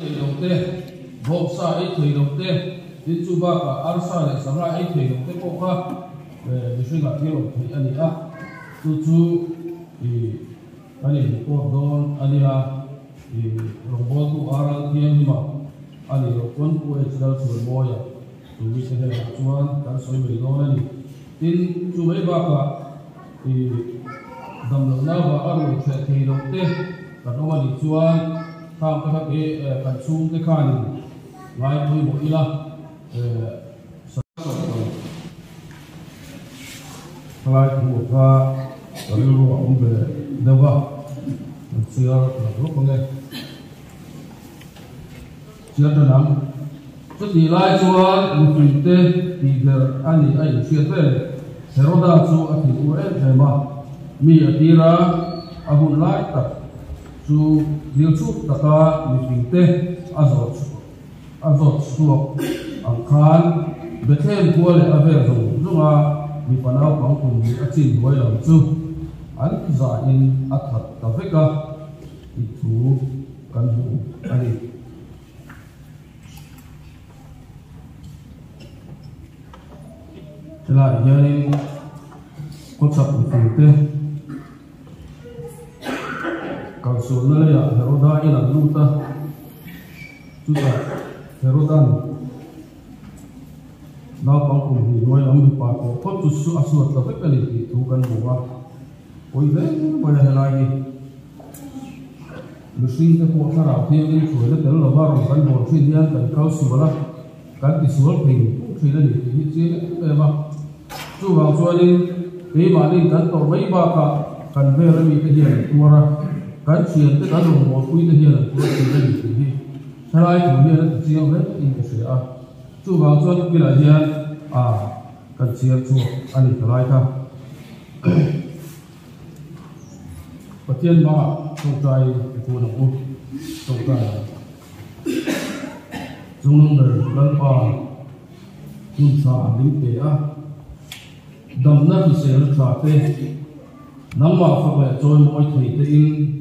đồng tê bộ sa ấy thầy đồng tê đến chú ba cả arsa này sáng lại ấy thầy đồng tê bộ ha về suy nghĩ cái đồng thầy anh ấy chú thì anh ấy có don anh ấy thì lòng bò tu aral thiên mà anh ấy quân của Israel soi bò ya tu vi thế này chuan cả soi mấy don này tin chú mấy ba cả thì dầm lâu na và aral thầy đồng tê cả nó mà đi chuan tham các cái cảnh xung cái khan ngay với một ila ngay một cái lưu ông về đâu vào chia là lúc con nghe chia cho nắm chút gì lại cho một kinh tế thì giờ anh ấy chia thế Heroda cho anh thì uế thế mà mi ở đi ra anh lại tập chú điều chút tất cả những kinh tế azot suộc ang khan bethem kual le aver rong runga mi panau pang kun mi achin duai lam chu an za in athat ta veka I thu kan hu ani lại yanin ko chap kinh tế kalau soalnya ya Heroda ini lalu ta juga Herodan now pangkul di luar yang berpaku kau tuh asuh tapi kali itu kan buah oi deh pada lagi lusin ke buah sarap dia ini sudah terlalu baru kan buah dia kan kau sudah kan disuruh ping sudah di sini memang tu bang soalnya ini balik kan terbaik bakal kan berani kehilangan suara kan chuyện tất cả đồng hồ quy là hiện là của người dân thì thay lại của hiện là chỉ ông đấy in cái gì chú bảo cho cái là hiện kan chuyện chú anh ấy thay lại tham và tiền mà trong trai của nó cũng trong trai trong nông đời lần ba tuân sa lính tế đầm nát thì sẽ là trả tế nắm mà phải là cho mọi thầy tế in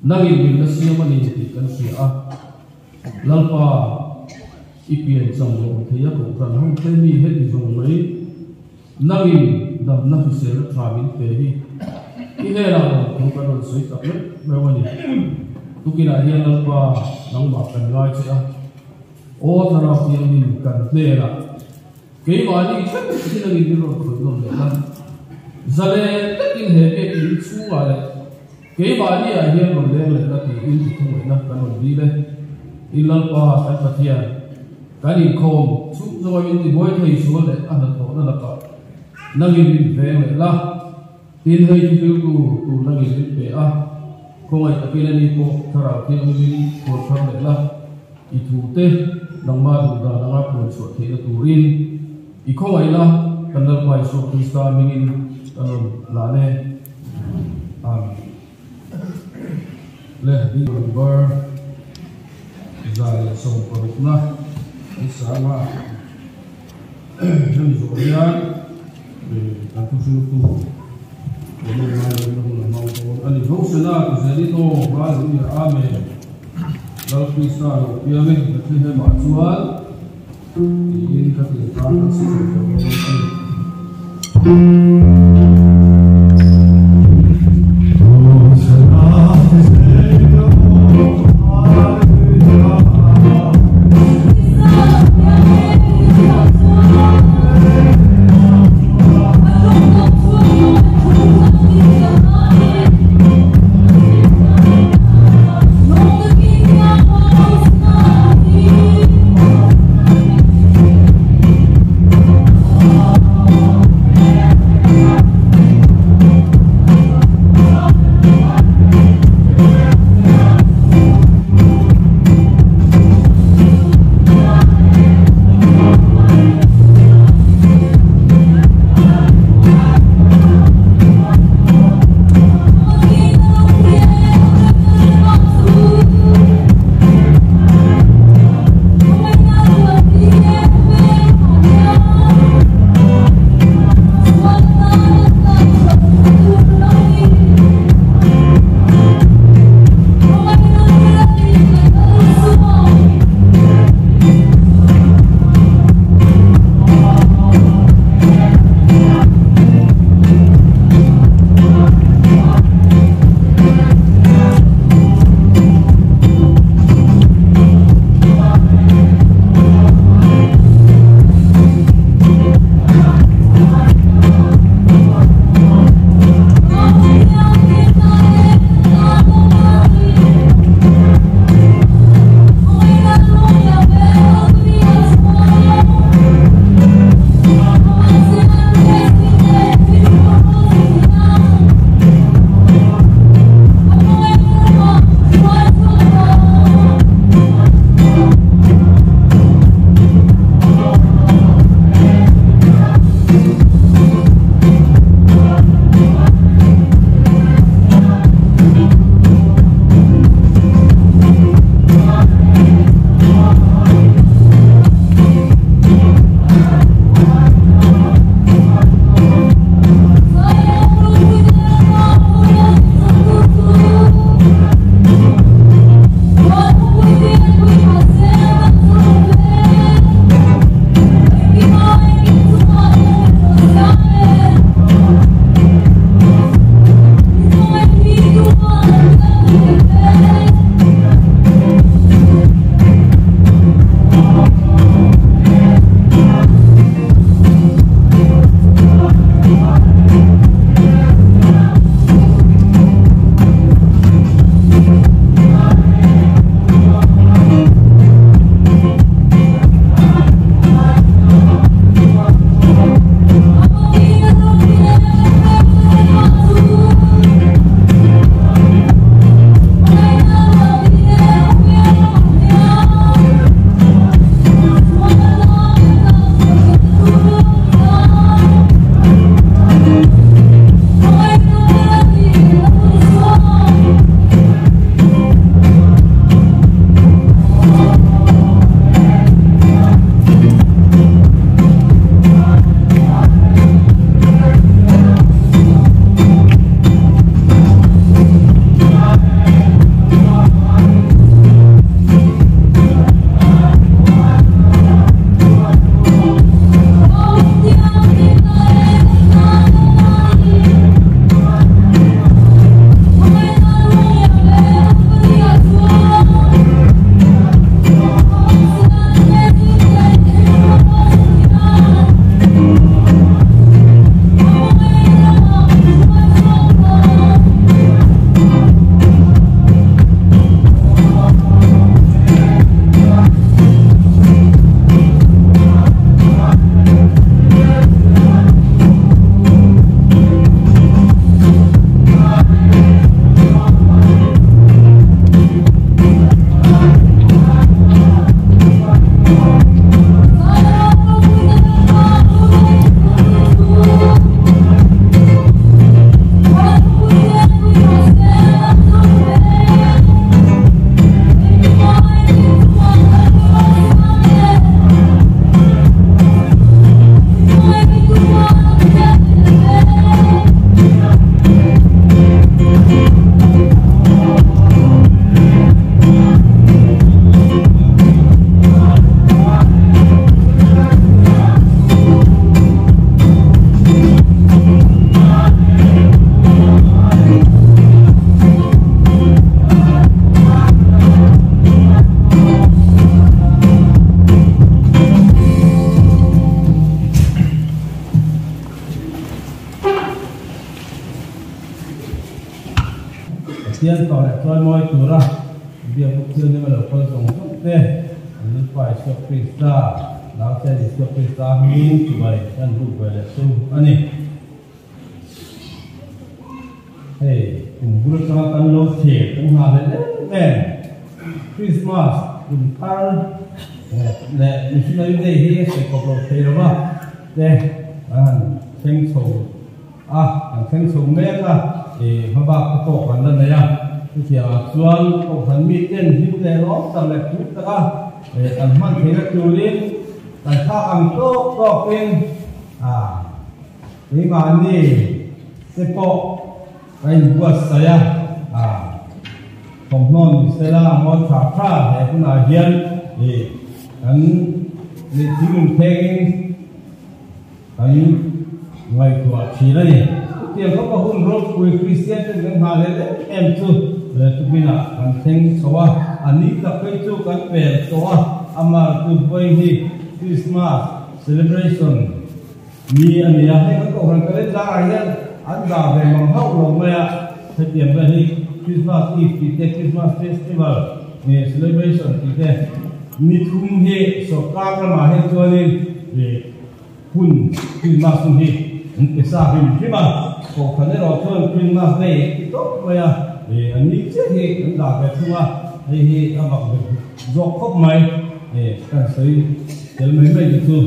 nangin bin nasiya mani ti kan sia lalpa ipian chang lo theya ko kan hong te mi he ni zong mai nangin dam na fi se la thamin te hi I he la ko kan ron soi ta me wani tu kina hi lalpa nang ma kan lai cha o thara fi ni kan hle la ke ba ni chat ti nangin ni ro ko no le lan zale takin he ke ti chu wa le cái bài này là hiện rồi lên là cái in thu hồi năm cái nội đi đây in lần qua cái phát hiện cái gì không chúng rồi in thì mỗi thầy số để ăn được đó là cái năng in về lại là tin hay thì cứ tu năng in về không ai cái này đi cô thà ra cái in cô tham lại là ít thu tê năng ma đủ đã năng áp quân số thì là tu in ít không ai là cần là phải số Krista mình là này leh di number dài sông product na isama jam zoria dan tu tu ini mana mau ani hosena tu jadi to baru ni ame lalu Krista ya me betul ma jual ini kata kan sih thiên tỏ lại cho mọi chủ ra việc mục tiêu như mà được con dùng tốt thế nên phải sửa pizza lão sẽ đi sửa pizza min chủ bài chân vụ về là su anh ấy hey cùng vui cho tan lô thiệt cũng hà đấy nè Christmas cùng ăn nè mình lấy đây hết sẽ có đồ thế đúng không đây 생소 생소 매가 화박 또 만드네요. 그래서 주한 또 한미된 힘내로 달래 붙다가 안만 대가 줄인 단타강 또 뺀 이만이 세포 라인 부었어야 공론 세라 뭐 차차 해구나 hiền 지금 팽 ngày của chỉ đây tiền có hôn rốt với Christian trên cái hà lên em chú để tụi mình làm thành số anh ấy tập cái chú cái về số ama tụi bây hi Christmas celebration mi anh ấy hay các cậu cái lên ra anh ra về mong hậu lòng mẹ thời điểm về hi Christmas Eve thì Christmas festival celebration thì thế mi thung hi số các mà hết cho nên về hun Christmas hi cái sao hình khi mà có khả năng rồi thôi Christmas này thì tốt vậy anh ấy chết thì anh đã về thua thì anh bảo dọc khóc mày cái sấy cái mấy thứ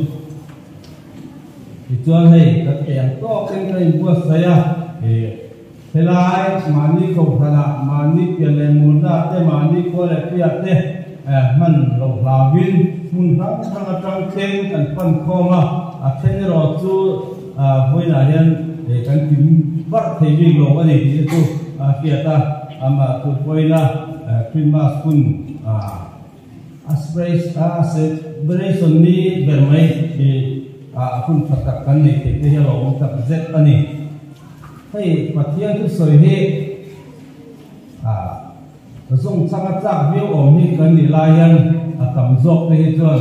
thì cho này các kẻ to cái bữa sấy thế lại mà đi không thà mà đi tiền này muốn ra thế mà đi qua lại kia thế mình lồng là viên muốn thắng trong trên cái phần kho mà thế rồi chú với là nhân để căn cứ bắt thấy gì lộ cái gì thì tôi kia ta mà tôi với là Christmas kun celebration ni bermai thì kun phát cái này thì cái hiểu một tập Z cái này hay phát hiện cái sợi hệ dùng sang cái chắc biểu ổn định cái này là nhân tầm dọc cái chuyện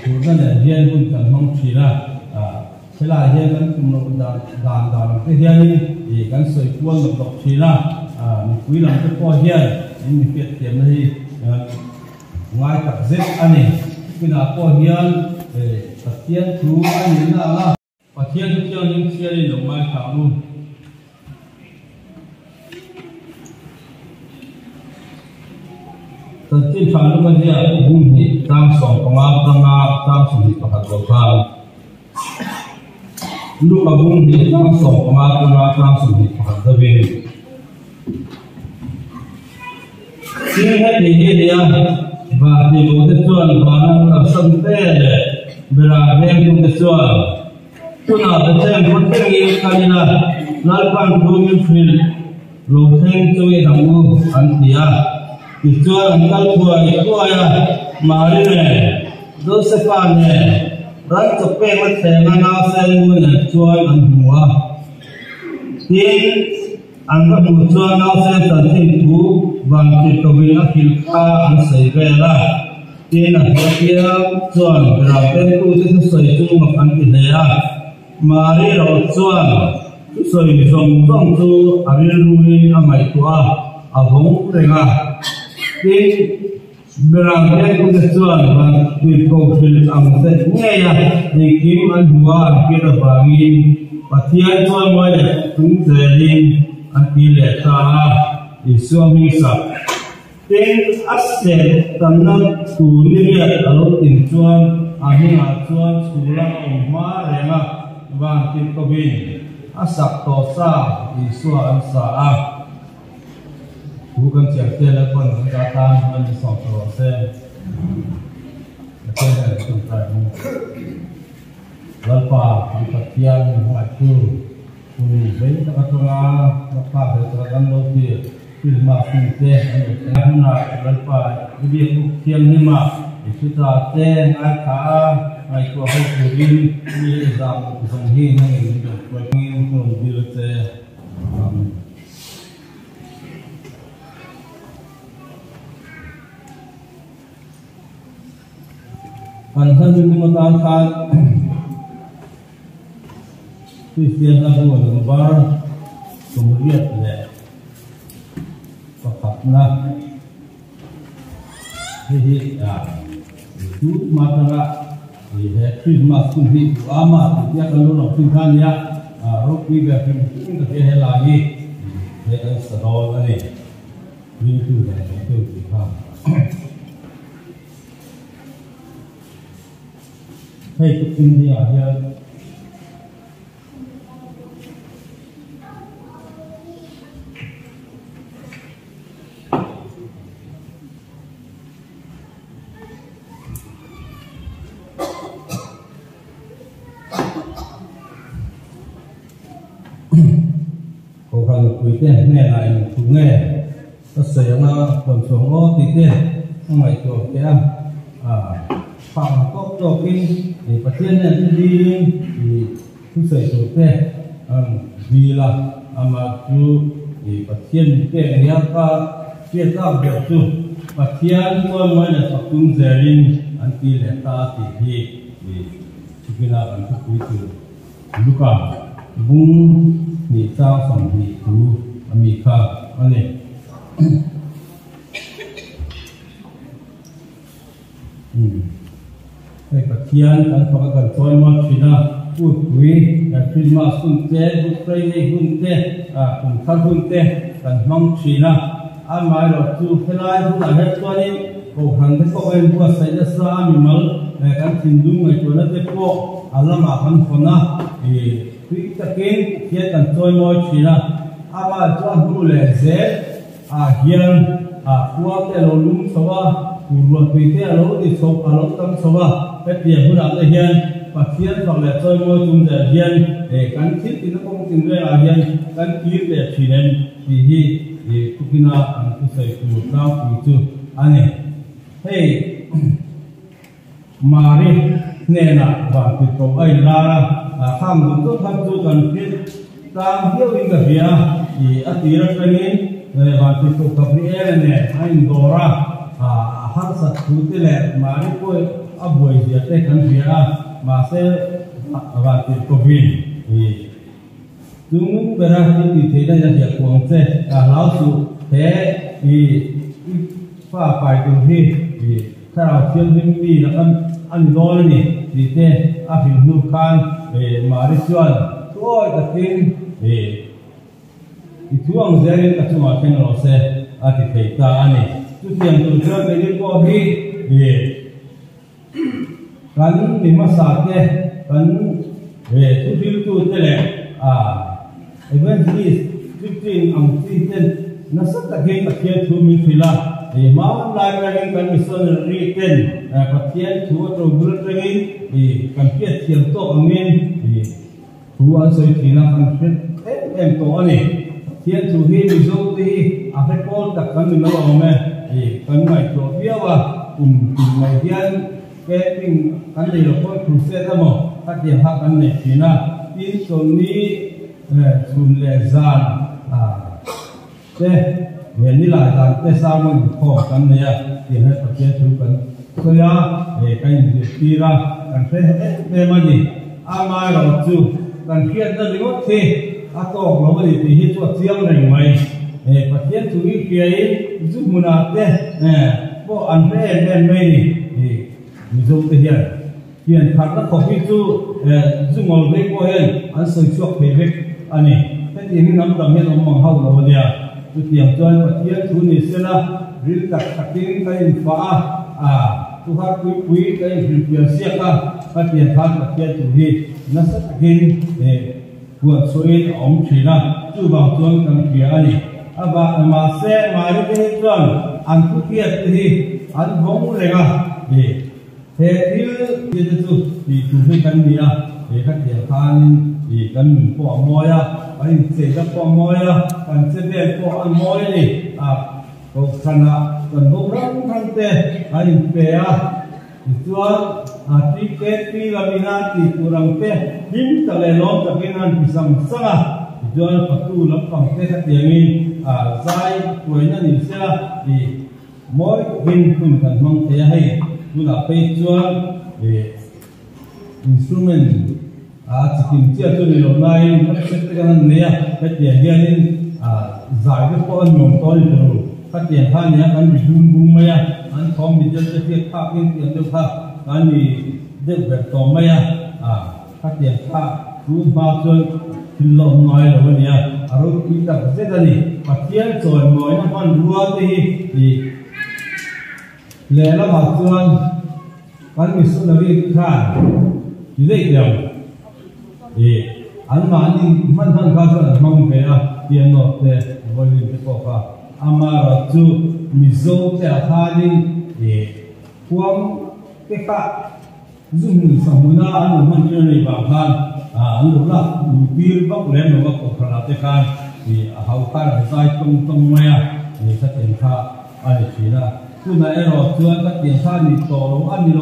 thì chúng ta là nhân kun cần mong chỉ là thế là hiện đang cùng nó đàn cái hiện này thì cái sợi cuốn nó độc chỉ là mình quý làm cái co hiện nên mình biết tiền này ngoài tập giết anh này cái là co hiện để tập thiên chú anh ấy là và thiên chú cho những chia lên đồng mai thảo luôn tập thiên thảo lúc bây giờ cũng bị tăng sòng công an tăng sòng bị bắt đầu phá lúc mà bung thì tăng sòng mà tăng sòng thì phải ra về xin hết thì đi và thì một cái chuyện và nó là sân tê để bây giờ đem dùng cái chuyện tôi nào để xem một cái gì cái là nói quan trọng như phim lột thêm chơi thằng ngu anh thì thì chuyện anh ta tuổi mà đi này đôi sẽ phản này rất chụp cái mất thế mà nó sẽ mua này chuối ăn mua tiền ăn cái mua chuối nó sẽ trở thành thú và cái cầu vì nó khiến ta ăn sấy về là tiền là cái kia chuối rồi bên tu sẽ sấy chung mà ăn cái này mà đi rồi chuối sấy dùng tu ăn luôn ăn mấy tua ăn không được tiền berang dia pun sesuatu di profil angkat ni di kim anhuan kita bagi patian tuan muda tung zelin anpilih sah di suami sah ten aset tanam tuliat lalu tinjuan akhir tuan sulang umar rengat bangkit kebin asak tosa di suami sah bukan siapa lepas datang dan disokong saya, saya sudah lepas di bagian waktu, bayi tak tengah lepas terkadang lebih Christmas ini, karena lepas dia buktian lima itu tak ada ai tua hai kurin ni zam songhi ni bagi untuk dilte Anhan itu mengatakan Kristian aku lembar kemudian na hi tu matanga he Christmas kun hi ama ya kalau nak tinggal ya roki be king ke he lagi he sadol ani ni tu dah tu ha hey tu dia ya quý thế nghe lại chú nghe nó sẽ là còn xuống ngõ thì thế không phải chỗ cái phòng có chỗ kinh để phát triển lên đi thì chú sẽ chỗ thế vì là mà chú để phát triển cái này cả cái ta biểu chú phát triển qua mấy là tập trung gia đình anh chị là ta thì chú cái nào anh chú quý chú lúc bung ni sao sòng thì chú ami kha ane cái thian kan phaka kan toy ma china u tui Christmas hun te Friday hun te kun khal hun te kan mang china amai ro chu khelai hu la het toani ko han te ko en bua sai da sa mi mal kan thindung ngai to na te ko alama han khona quý ta kiến hiện cần tôi nói chỉ là ama cho anh lệ dễ hiền qua cái lỗ lúng sâu ku ruột tùy cái lỗ thì sâu lỗ tâm sâu cái tiền của đạo là hiền và hiền hoặc là tôi nói chung là hiền để cắn thiết thì nó không tìm ra hiền cắn thiết để chỉ nên thì khi nào anh cứ xây ku cao ku chu anh này hey mà đi nè nè và từ cầu ấy ra tham dự tốt tham dự cần thiết tam hiếu in cái gì thì ở tí ra cái này và từ cầu cặp đi này anh Dora hàng sát thủ thế này mà đi coi buổi gì thế cần gì mà sẽ và từ cầu vin thì chúng bây giờ thì thế này là việc của ông sẽ lão sư thế thì pha phải từ khiถ้าเราเชื่อมดีแล้วอันโดนนี่ดีเต้อาฟิลูคันมาริชวนตัวตะกินอีช่วงเจริญกับช่วงเป็นเราเสอาทิตย์ที่ตาอันนี้ทุกอย่างตัวเชื่อมเป็นก็ฮีกันมีมาสาเต้กันทุกฟิลตัวเตะevangelist 15 ang 15 nasa tagin tagin tu min sila mau library kan missionary ten patien tu atau guru training kan piat tiang to angin tu an soi thina kan pet em to ani tiang tu hi mizo ti afre kol tak kan mi lo ome kan mai to biawa mai dian ke ping kan le lo ko crusade amo ka tiang ha kan ne thina tin so ni sun le zan te hiện như là làm cái sao mà khó khăn này thì hết phải chế thứ cần tôi để cái gì đi ra cần phải hết để mà gì mai rồi chú cần khiết ra đi mất thì to nó thì hết cho chiang này mày để phải chế thứ kia ấy giúp mình làm thế bộ ăn thế nên mày thì mình dùng cái hiện thật là khó khi chú giúp ngồi đây qua hiện ăn sôi chuột về việc anh này thế thì mình nắm tầm hiện ông bằng hậu rồi đi tu tiang tuan patien tu ni sela ril tak taking kai fa tu ha kui kai ril pia sia ka patien than patien tu hi nasa takin buat soin om china tu bang tuan kam pia ani aba ma se ma ri ke tuan an tu pia hi an bong lenga he ril ti tu ti tu hi kan ni khat dia khan kan po moya anh sẽ gặp con mồi anh sẽ về con mồi này có khăn cần bốc răng khăn tê anh về tuan tiket piramida ti kurang tê him tale long tapi nan pisang sanga tuan patu lapang tê kat yamin zai kuina ni sela di moi him kum kan mang tê hay tu la pe tuan instrument chỉ tìm chia cho người online nó sẽ cái này này cái tiền hiền giải cái con nhung to đi rồi phát triển pha nhé anh bị bung bung mày anh không bị dân cái việc pha cái tiền được pha anh bị được việc tổ mày phát triển pha cứ pha chơi lộn nói là vậy nhá rồi khi tập rất là gì phát triển rồi mỗi năm ăn rùa thì lẽ là bảo chơi anh bị sốt là đi khá chỉ dễ điều thì anh mà anh đi man thân khá là mong về tiền nộp để gọi điện cho cô pha ama rồi chú mizo theo thà đi thì quăng cái cả dùng mình sống mũi na anh mình chơi này bằng khan anh lúc là bia bóc lên nó có khả năng khan thì hậu khan là sai tông mày thì phát triển kha anh chỉ là chú này rồi chú anh phát triển kha thì tổ lỗ anh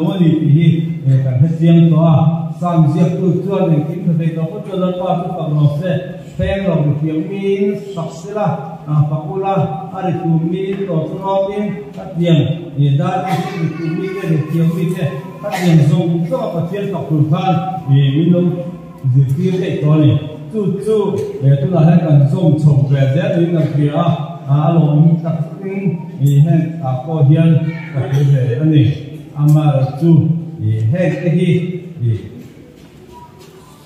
thì cần hết riêng đó sang riêng chú anh thì kiếm được đó có cho lên qua chú cầm nó sẽ phèn rồi kiếm min sắp xí là pakula ari tumi to sonokin atien ye da ni tumi ke tiang mi ke atien zong so pa tien tak phan ye min lo zir ke to ni chu tu la han kan zong chong ve ze ni na pia lo mi tak ting ye hen ko hian ka ke ve ani ama chu ye he ke hi ye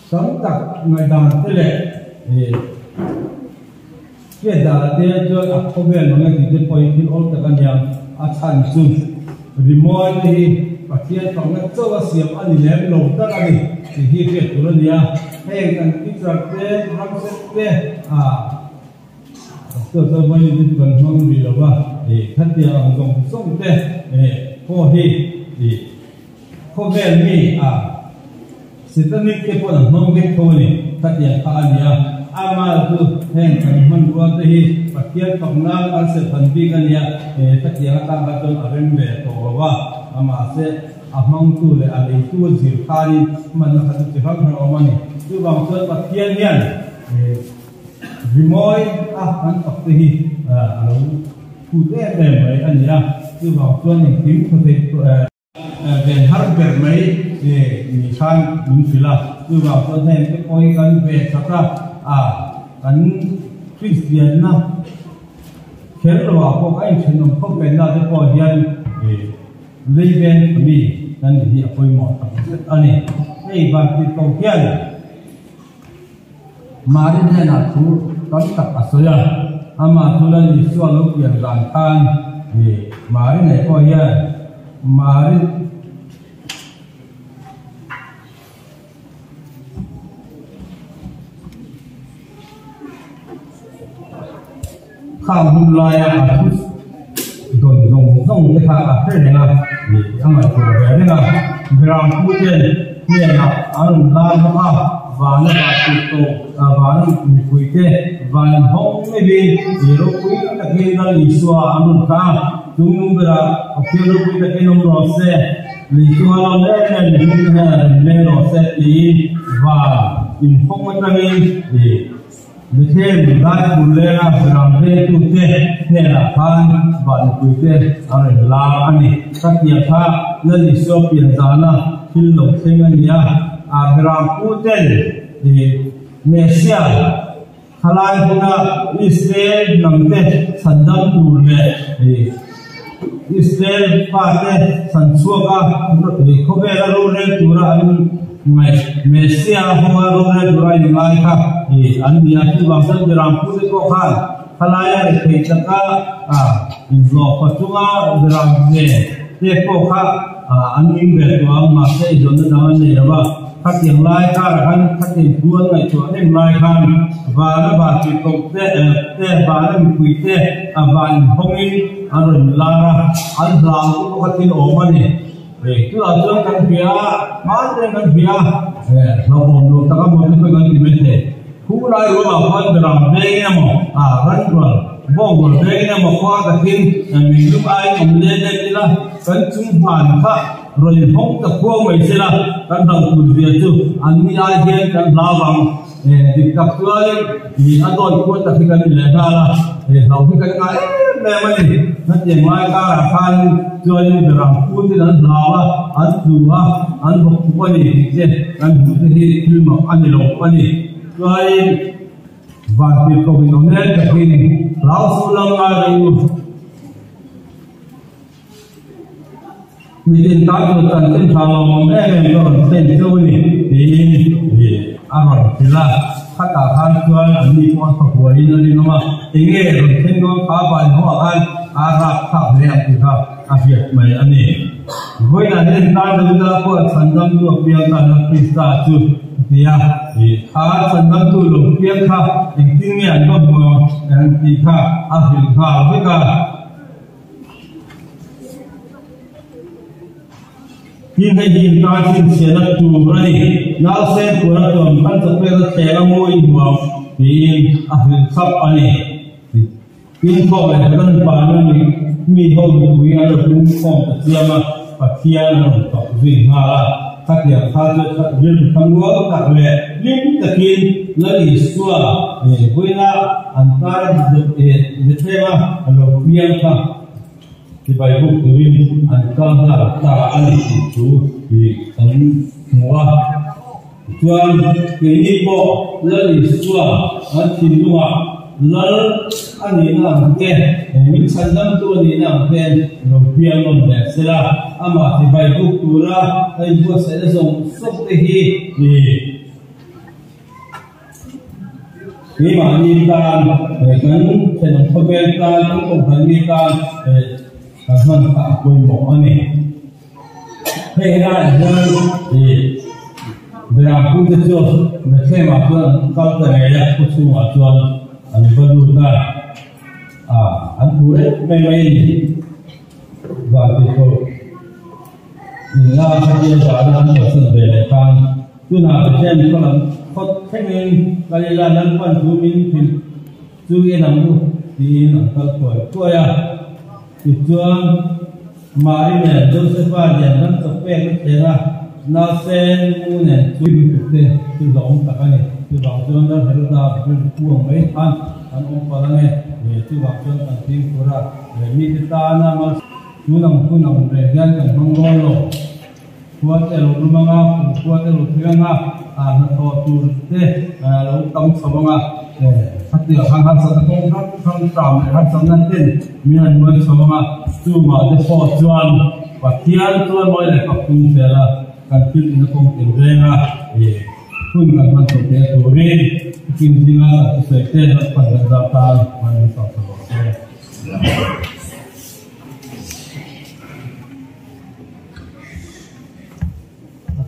sam tak ngai dan te le ye cái đó thì cho áp dụng vào những cái point in all tất cả những action chung remote thì phát triển trong cái chỗ siêu anh em lâu tất cả thì việc của nó là hay cần kỹ thuật thế làm thế tôi mới đi cần mong gì đó thì phát triển trong sống thế có thì có vẻ như sự tân niên cái phần mong cái thôi này phát triển khá nhiều ama tu hen kan man ruat hi pathian pangna an se phanpi kan ya pathian ta ba ton aren be to wa ama se among tu le ale tu zir khani man khat ti ha khar omani tu bang ton pathian yan rimoi an tak hi alo ku de be mai an ya tu bang ton ni tim ko te ben har ber mai ni khan min fila tu bang ton hen ke koi kan be saka anh Christian na khéo là có cái chuyện nó không phải là cái câu chuyện lấy bên của mình nên thì phải một anh này cái bản tin câu chuyện mà đến đây là chú tóm tắt ở số ya ama chú là đi xóa lúc tiền làm than thì mà đến này câu chuyện mà đến khám hùn lại đồn dòng cái thằng thế này là thì anh ấy cũng về đây là làm phụ tiền tiền là anh làm nó và nó là tụ và nó quỳ thế và không mấy bên thì nó quỳ cái kia là lý xóa anh ta chúng nó bây giờ khi nó quỳ cái nông rồi sẽ lý xóa nó lên rồi sẽ đi và không có cái gì vì thế mình đã cùng lên là làm thế tu thế là phan và quý thế ở đây là anh ấy các nhà khác nên đi số tiền giá là khi lộc sinh anh ấy làm tu thế thì Malaysia Thái Lan Israel nằm thế sản xuất đủ về thì Israel phát thế sản xuất thì không phải là luôn lên tu ra ngày Malaysia không có luôn lên tu ra những ai khác thì anh đi ăn bữa sáng thì làm phụ được có khăn, Thái Lan thì tất cả rồi phát chung làm gì thì có khăn anh đi về chỗ mà sẽ dọn đến đó này là phát triển lại phát triển buôn lại chỗ này lại khăn và nó phát triển công tế và nó quỹ tế và không in anh làm cũng có tiền ổn mà này itu aja kan dia mana kan dia nó ổn luôn tất cả mọi thứ kan di bete khu lai rồi mà quan trọng đây nè mà rất rồi vô rồi đây nè mà qua cái tin mình lúc ai cũng lên đây là kan chúng hoàn khác rồi không tập qua mấy thế là kan thằng tụi việt chứ anh đi ai hiện kan lao bằng thì tập chơi thì anh tôi cũng tập cái này là thì hầu cái cái mẹ mình nó chỉ ngoài cả là fan chơi như là phun thì anh lao anh dù anh học qua đi chứ anh học thì film anh đi học qua đi rồi và việc của mình nó nên là khi lão sư lâm ra đây มีดินตาตัวกันเส้นทางเราแม่ก็เส้นเจ้านี่อร่อยสิละถ้าตาทานเกลืออันนี้ก็หัวอินนี่นะมาเองเส้นก็ขาไปหัวอันอาราบขับเรียบที่ครับอาเซียนใหม่อันนี้เวลาเดินทางดูดาวก็สันดำตัวเพียงแต่นักพิษาจุดเดียถ้าสันดำตัวลงเพียงค่ะจริงๆเนี่ยก็มองอย่างที่ค่ะอาเซียนค่ะไม่ค่ะยิ่งให้ยิ่งการสิ้นเสียนักจูบเลยน่าเสียตัวนักจูบมันจะเป็นเสียงมวยหัวยิ่งอาเซียนขับอันนี้ยิ่งพอเลยกันป่านนี้มีห้องวิญญาณรุ่งของเสียมาปัจเจียนต่อวิ่งหาถ้าเกี่ยวข้าวจะยืนทั้งวัวกับเล่ลิ้นตะกินและอีสัวเวลาอันตรายจะเทว่าเราเพียงค่ะที่ไปบุกวินอันก็หาตาอันนี้ชูที่อันหัวส่วนที่นี่บอกและอีสัวอันที่นัวแล้วอันนี้น่าเกลียดมิฉันจำตัวนี้น่าเกลียดเราเพียงลงแบบเสียอามาที่ไปบุกตัวละไอ้พวกเสด็จส่งสุขที่นี่มาดีการกันเป็นพเวทการต้องพันดีการการมันตาคุยหมอนี่ให้ได้เดินเวลาพูดจะจบไม่ใช่มาเพื่อนก็แต่อยากพูดสู่ชวนอันนี้ก็ดูได้อันพูดไม่ว่าที่เขานี่น่าจะจะได้ทำสิ่งเดียวกันดูน่าจะเช่นเขาแค่เงินการเรียนนั้นคนดูมินพินดูเงินนั่งดูดีนั่งตั้งตัวอย่างที่จวนมาริเนี่ยโจเซฟาเดียนนั่งตะเปกเจราน่าเซนมูเนี่ยช่วยดูเตะที่หลงตะกันเนี่ยที่หลงจนได้เห็นดาวเป็นพวงไม่ทันอันองค์พลังเนี่ยที่หลงจนตั้งทิ้งตัวละมีติดตานะมาดูนังเรียนกันทั้งโลกหัวเตลุรุมังอ่ะหัวเตลุเทียงอ่ะนักโทษตูเตะเราตั้งสมองอ่ะสักเดียวหันสัตว์ตรงทั้งตามหันสันนั่นเต้นมีอันเหมือนสมองอ่ะจูมาจะพอจวนปัจจัยตัวมวยเลยกับคุณเสร็จละการพิจารณาคงเป็นเรื่องอ่ะคุณกันมันสุดยอดตัวนี้จริงจริงอ่ะเสร็จแล้วปัจจัยต่างๆมันมีสองตัว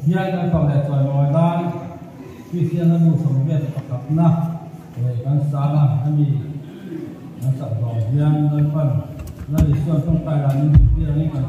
yang kan kau dah cuai mawalan, kisian anu sambil sepakat nak, kan salah kami, kan tak tahu yang depan, nanti suatu kali ni dia ni kan.